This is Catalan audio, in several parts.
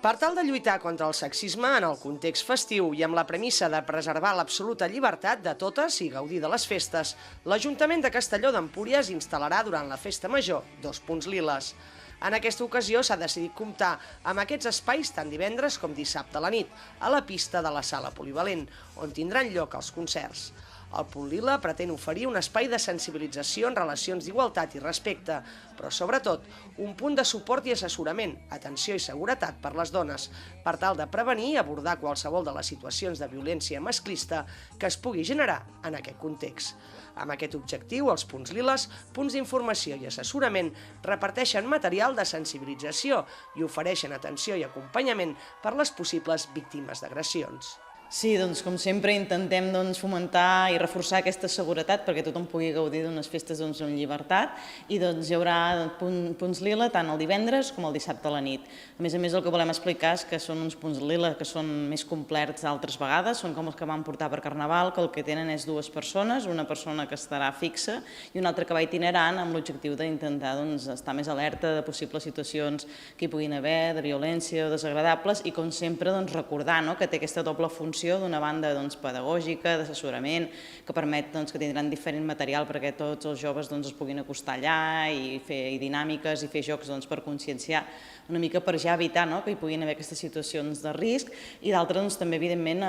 Per tal de lluitar contra el sexisme en el context festiu i amb la premissa de preservar l'absoluta llibertat de totes i gaudir de les festes, l'Ajuntament de Castelló d'Empúries instal·larà durant la Festa Major 2 punts liles. En aquesta ocasió s'ha decidit comptar amb aquests espais tant divendres com dissabte a la nit, a la pista de la Sala Polivalent, on tindran lloc els concerts. El punt lila pretén oferir un espai de sensibilització en relacions d'igualtat i respecte, però sobretot un punt de suport i assessorament, atenció i seguretat per les dones, per tal de prevenir i abordar qualsevol de les situacions de violència masclista que es pugui generar en aquest context. Amb aquest objectiu, els punts liles, punts d'informació i assessorament, reparteixen material de sensibilització i ofereixen atenció i acompanyament per les possibles víctimes d'agressions. Sí, doncs com sempre intentem fomentar i reforçar aquesta seguretat perquè tothom pugui gaudir d'unes festes amb llibertat i hi haurà punts lila tant el divendres com el dissabte a la nit. A més, el que volem explicar és que són uns punts lila que són més complets d'altres vegades, són com els que vam portar per Carnaval, que el que tenen és 2 persones, una persona que estarà fixa i una altra que va itinerant amb l'objectiu d'intentar estar més alerta de possibles situacions que hi puguin haver, de violència o desagradables i com sempre recordar que té aquesta doble funció d'una banda pedagògica, d'assessorament, que permet que tindran diferent material perquè tots els joves es puguin acostar allà i fer dinàmiques i fer jocs per conscienciar una mica per ja evitar que hi puguin haver aquestes situacions de risc i d'altres també, evidentment,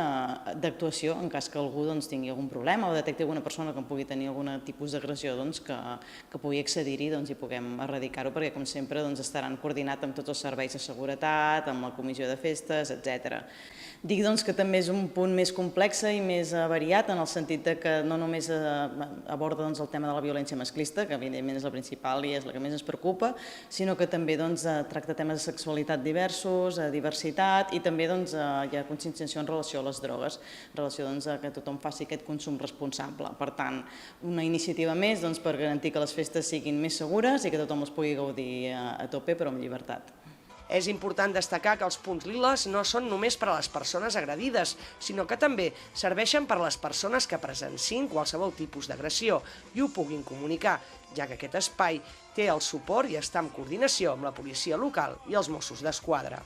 d'actuació en cas que algú tingui algun problema o detecti alguna persona que pugui tenir algun tipus d'agressió que pugui accedir-hi i puguem erradicar-ho perquè, com sempre, estaran coordinats amb tots els serveis de seguretat, amb la comissió de festes, etc. Dic que també és un punt més complex i més variat en el sentit que no només aborda el tema de la violència masclista, que evidentment és la principal i és la que més ens preocupa, sinó que també tracta temes de sexualitat diversos, diversitat i també hi ha conscienciació en relació a les drogues, en relació a que tothom faci aquest consum responsable. Per tant, una iniciativa més per garantir que les festes siguin més segures i que tothom les pugui gaudir a tope però amb llibertat. És important destacar que els punts liles no són només per a les persones agredides, sinó que també serveixen per a les persones que presencien qualsevol tipus d'agressió i ho puguin comunicar, ja que aquest espai té el suport i està en coordinació amb la policia local i els Mossos d'Esquadra.